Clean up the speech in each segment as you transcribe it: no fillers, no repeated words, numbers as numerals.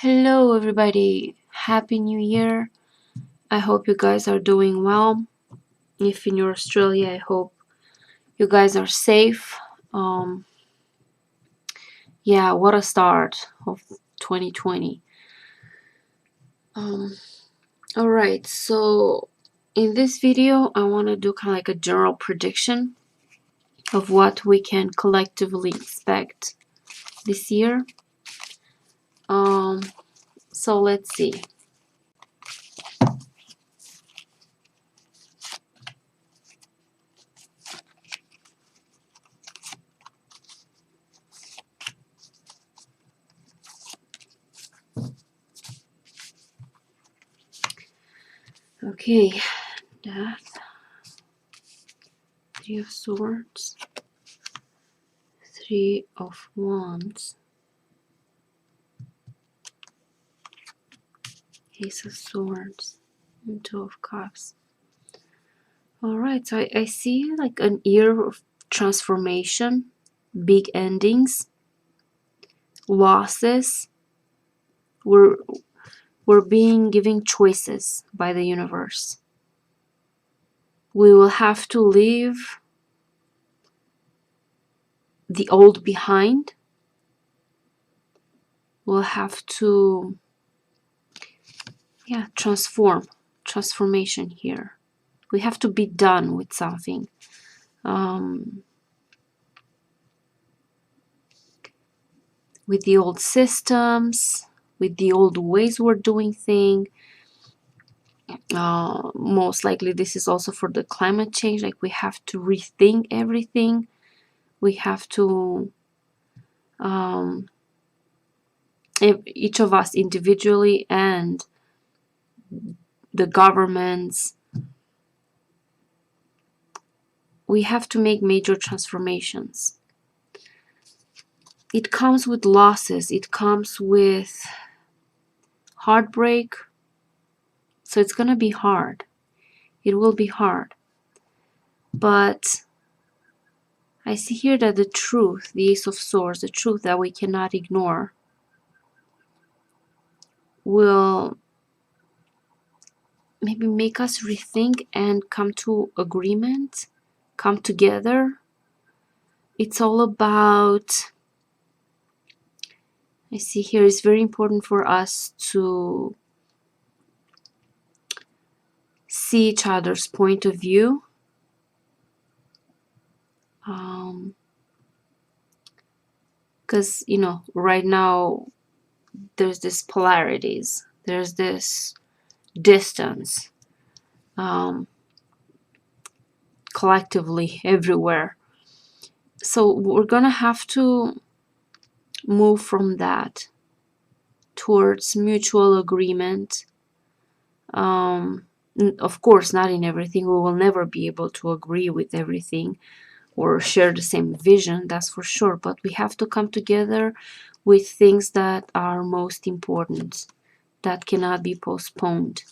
Hello, everybody. Happy New Year. I hope you guys are doing well. If in your Australia, I hope you guys are safe. Um, yeah, what a start of 2020. Um, all right, so in this video, I want to do kind of like a general prediction of what we can collectively expect this year. So let's see. Okay, Death, Three of Swords, Three of Wands, Ace of Swords, and Two of Cups. Alright, so I see like an year of transformation, big endings, losses. We're being given choices by the universe. We will have to leave the old behind. We'll have to transformation here. We have to be done with something. With the old systems, with the old ways we're doing things. Most likely this is also for the climate change. Like we have to rethink everything. We have to each of us individually and the governments, we have to make major transformations. It comes with losses, it comes with heartbreak, so it's gonna be hard. It will be hard, but I see here that the truth, the Ace of Swords, the truth that we cannot ignore, will maybe make us rethink and come to agreement, come together. It's all about, I see here, it's very important for us to see each other's point of view. Because, you know, right now there's this polarities, there's this distance collectively everywhere. So we're gonna have to move from that towards mutual agreement. Of course, not in everything. We will never be able to agree with everything or share the same vision, that's for sure. But we have to come together with things that are most important, that cannot be postponed.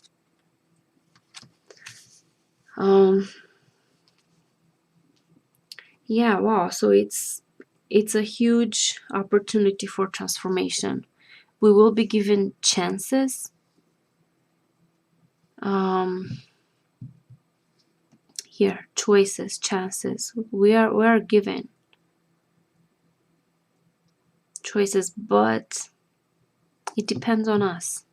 Yeah, wow. So it's a huge opportunity for transformation. We will be given chances. Here, choices, chances. We are given choices, but it depends on us.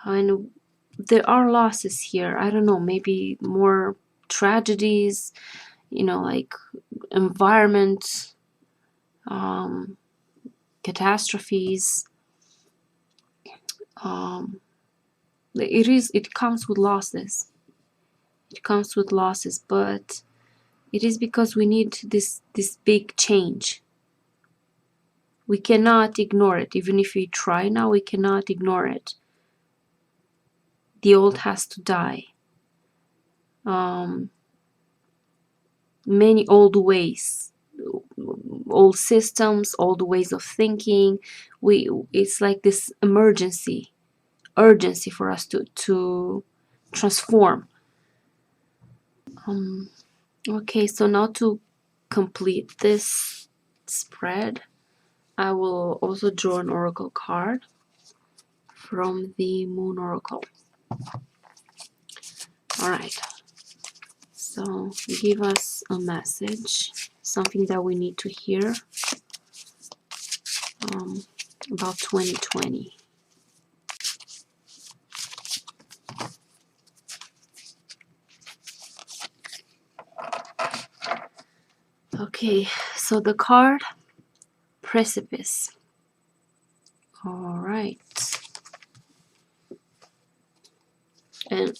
And there are losses here. I don't know, maybe more tragedies, you know, like environment, catastrophes. It comes with losses. It comes with losses, but it is because we need this big change. We cannot ignore it. Even if we try now, we cannot ignore it. The old has to die. Many old ways, old systems, old ways of thinking. It's like this urgency for us to transform. Okay, so now to complete this spread, I will also draw an oracle card from the Moon Oracle. All right. So give us a message, something that we need to hear about 2020. Okay, so the card Precipice. All right. And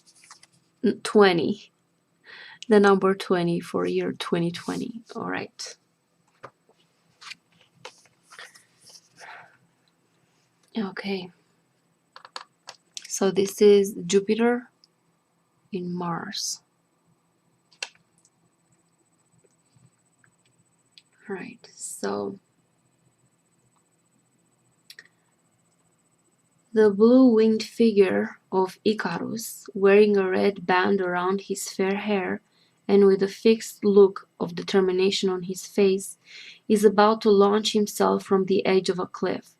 20, the number 20 for year 2020. All right. Okay. So this is Jupiter in Mars. All right. So the blue-winged figure of Icarus, wearing a red band around his fair hair and with a fixed look of determination on his face, is about to launch himself from the edge of a cliff.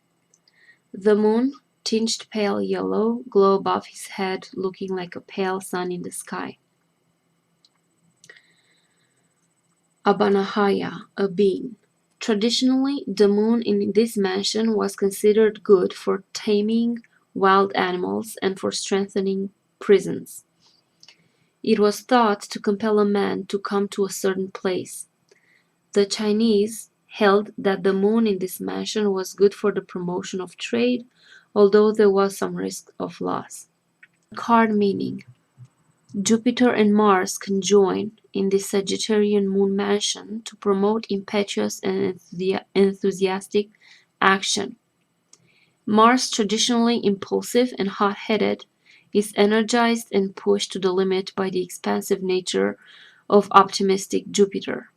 The moon, tinged pale yellow, glow above his head, looking like a pale sun in the sky. Abanahaya, a bean. Traditionally, the moon in this mansion was considered good for taming wild animals and for strengthening prisons. It was thought to compel a man to come to a certain place. The Chinese held that the moon in this mansion was good for the promotion of trade, although there was some risk of loss. Card meaning: Jupiter and Mars conjoin in the Sagittarian moon mansion to promote impetuous and enthusiastic action. Mars, traditionally impulsive and hot-headed, is energized and pushed to the limit by the expansive nature of optimistic Jupiter.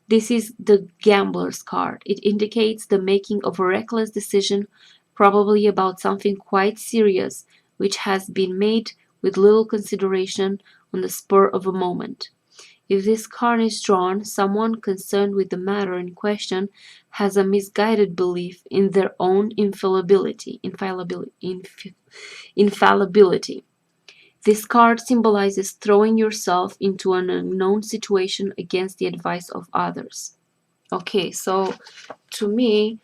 This is the gambler's card. It indicates the making of a reckless decision, probably about something quite serious, which has been made with little consideration on the spur of a moment. If this card is drawn, someone concerned with the matter in question has a misguided belief in their own infallibility. This card symbolizes throwing yourself into an unknown situation against the advice of others. Okay, so to me,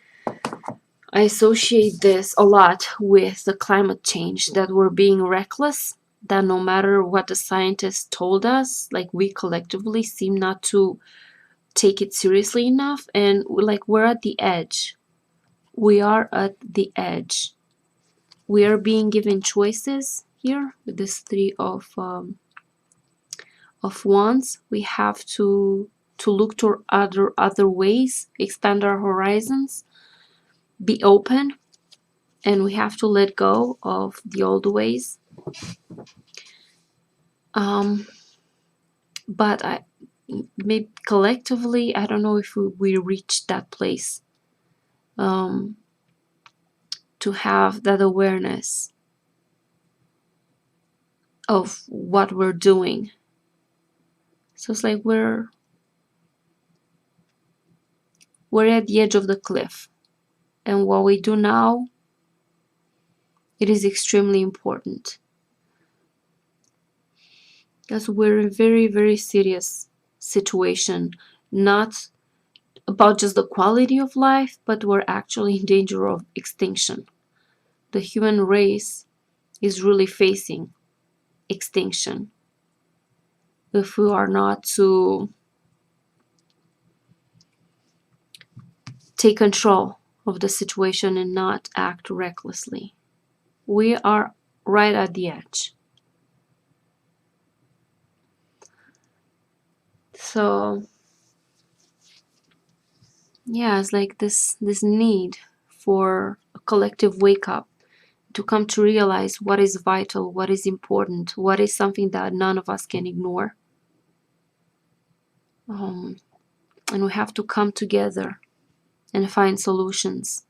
I associate this a lot with the climate change, that we're being reckless, that no matter what the scientists told us, like we collectively seem not to take it seriously enough, and like we're at the edge. We are at the edge. We are being given choices here with this Three of Wands. We have to look to other ways, expand our horizons, be open, and we have to let go of the old ways. But maybe collectively, I don't know if we reach that place, to have that awareness of what we're doing. So it's like we're at the edge of the cliff, and what we do now, it is extremely important, because we're in a very, very serious situation, not about just the quality of life, but we're actually in danger of extinction. The human race is really facing extinction if we are not to take control of the situation and not act recklessly. We are right at the edge. So yeah, it's like this need for a collective wake up, to come to realize what is vital, what is important, what is something that none of us can ignore. And we have to come together and find solutions.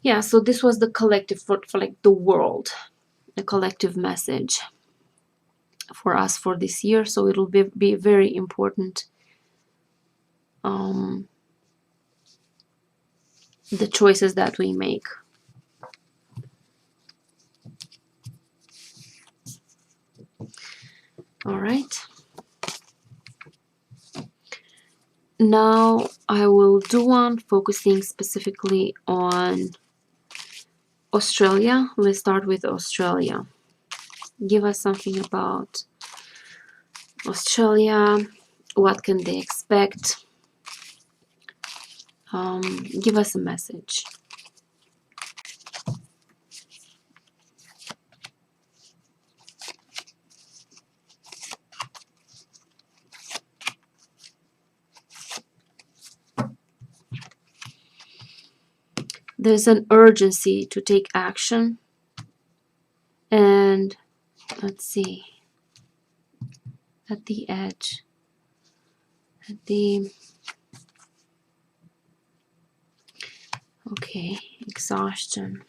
Yeah, so this was the collective for like the world, a collective message for us for this year. So it'll be very important the choices that we make. All right. Now I will do one focusing specifically on Australia. Let's start with Australia. Give us something about Australia. What can they expect? Give us a message. There's an urgency to take action, and let's see, at the edge, okay, exhaustion.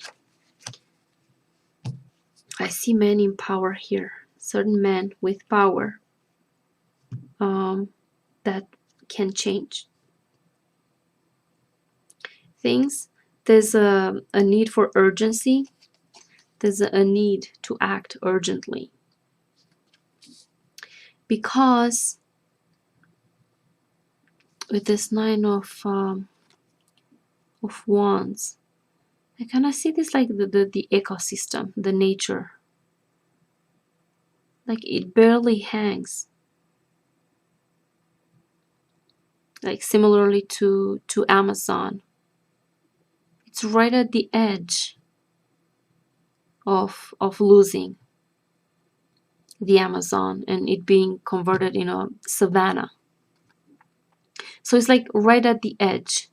I see men in power here, certain men with power that can change things. There's a need for urgency. There's a need to act urgently, because with this Nine of Wands, I kind of see this like the ecosystem, the nature. Like it barely hangs. Like similarly to Amazon. It's right at the edge of losing the Amazon and it being converted in a savanna. So it's like right at the edge.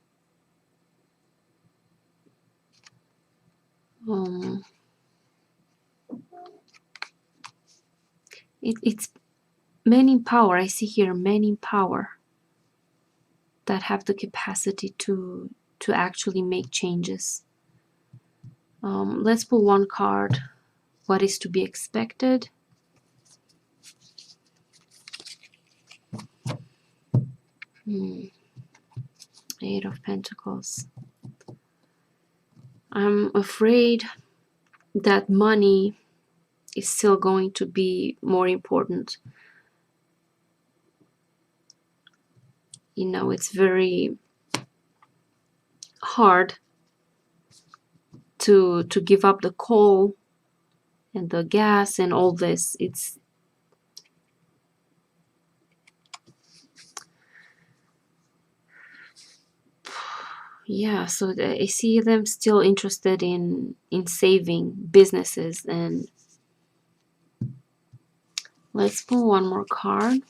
It's men in power. I see here men in power that have the capacity to actually make changes. Let's pull one card. What is to be expected? Eight of Pentacles. I'm afraid that money is still going to be more important. You know, it's very hard to give up the coal and the gas and all this. It's yeah, so I see them still interested in saving businesses. And let's pull one more card.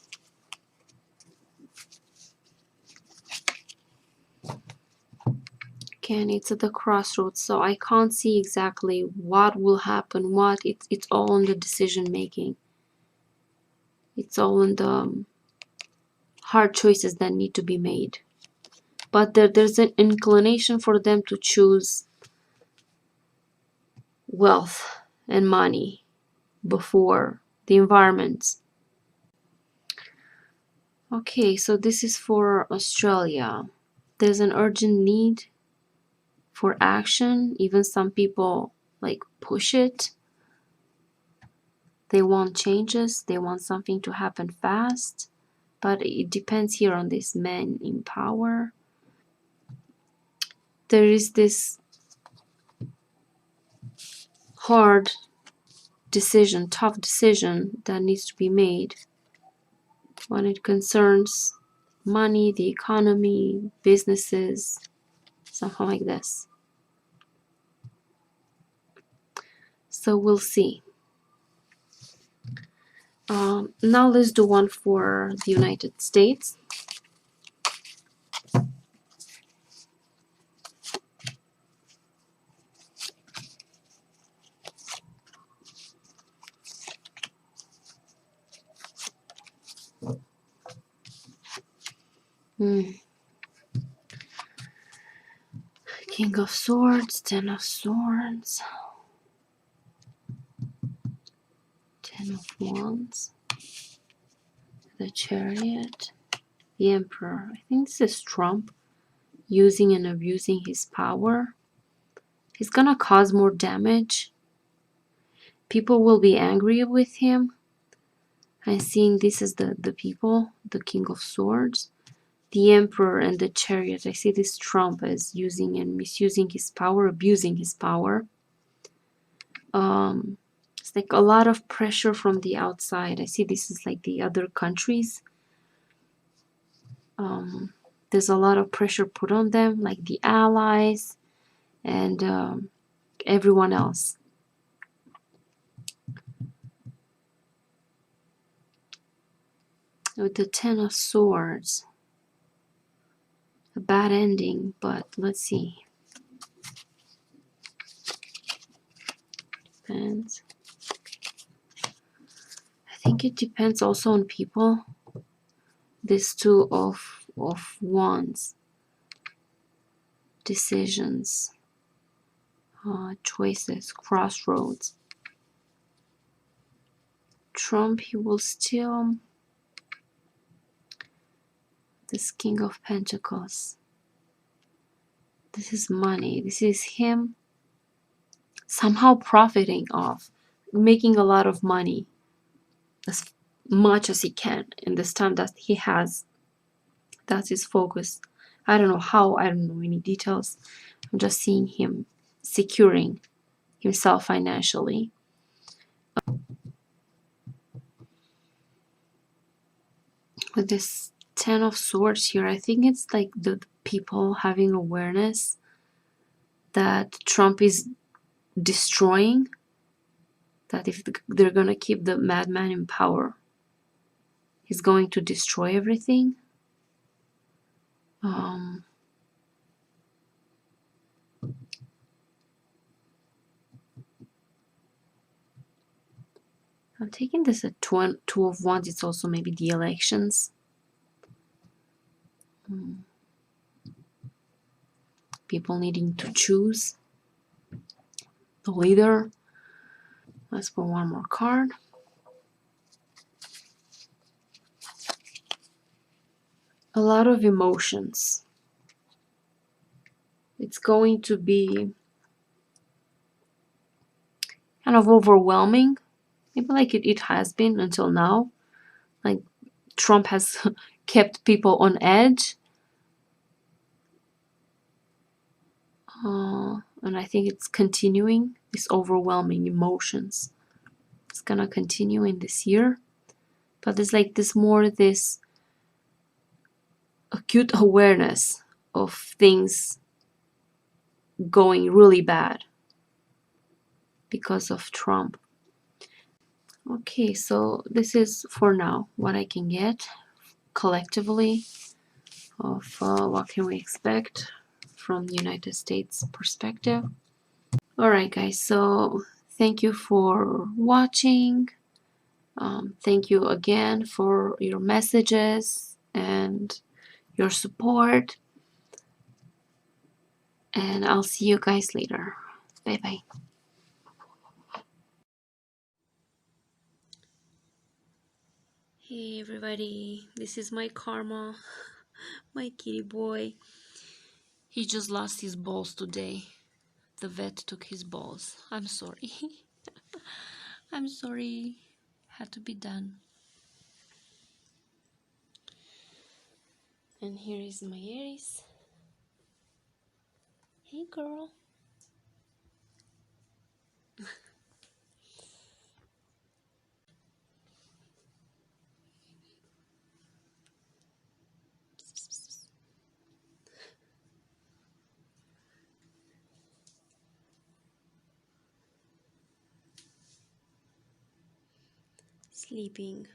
Again, it's at the crossroads, so I can't see exactly what will happen. It's all in the decision making. It's all in the hard choices that need to be made. But there's an inclination for them to choose wealth and money before the environment. Okay, so this is for Australia. There's an urgent need for action. Even some people like push it. They want changes. They want something to happen fast. But it depends here on these men in power. There is this hard decision, tough decision that needs to be made when it concerns money, the economy, businesses, something like this. So we'll see. Now let's do one for the United States. King of Swords, Ten of Swords, Ten of Wands, the Chariot, The Emperor. I think this is Trump using and abusing his power. He's gonna cause more damage. People will be angry with him. I'm seeing this is the people, the King of Swords, the Emperor, and the Chariot. I see this Trump as using and misusing his power, abusing his power. It's like a lot of pressure from the outside. I see this is like the other countries. There's a lot of pressure put on them, like the allies and everyone else. With the Ten of Swords, a bad ending, but let's see. Depends. I think it depends also on people. This Two of Wands, decisions, choices, crossroads. Trump, he will still. This King of Pentacles. This is money. This is him somehow profiting off, making a lot of money, as much as he can in this time that he has. That's his focus. I don't know how, I don't know any details. I'm just seeing him securing himself financially. With this Ten of Swords here, I think it's like the people having awareness that Trump is destroying, that if they're gonna keep the madman in power, he's going to destroy everything. I'm taking this at Two of Wands. It's also maybe the elections. People needing to choose the leader. Let's put one more card. A lot of emotions. It's going to be kind of overwhelming. Maybe like it has been until now. Like Trump has kept people on edge. And I think it's continuing, these overwhelming emotions. It's gonna continue in this year. But there's like this acute awareness of things going really bad because of Trump. Okay, so this is for now what I can get collectively of what can we expect from the United States perspective. Alright guys, so thank you for watching. Thank you again for your messages and your support. And I'll see you guys later. Bye bye. Hey everybody, this is my karma, my kitty boy. He just lost his balls today. The vet took his balls. I'm sorry. I'm sorry. Had to be done. And here is my Aries. Hey girl. Sleeping.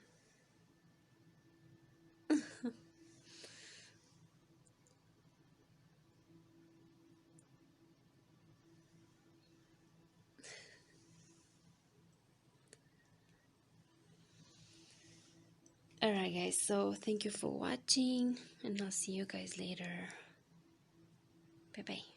Alright guys, so thank you for watching and I'll see you guys later. Bye bye.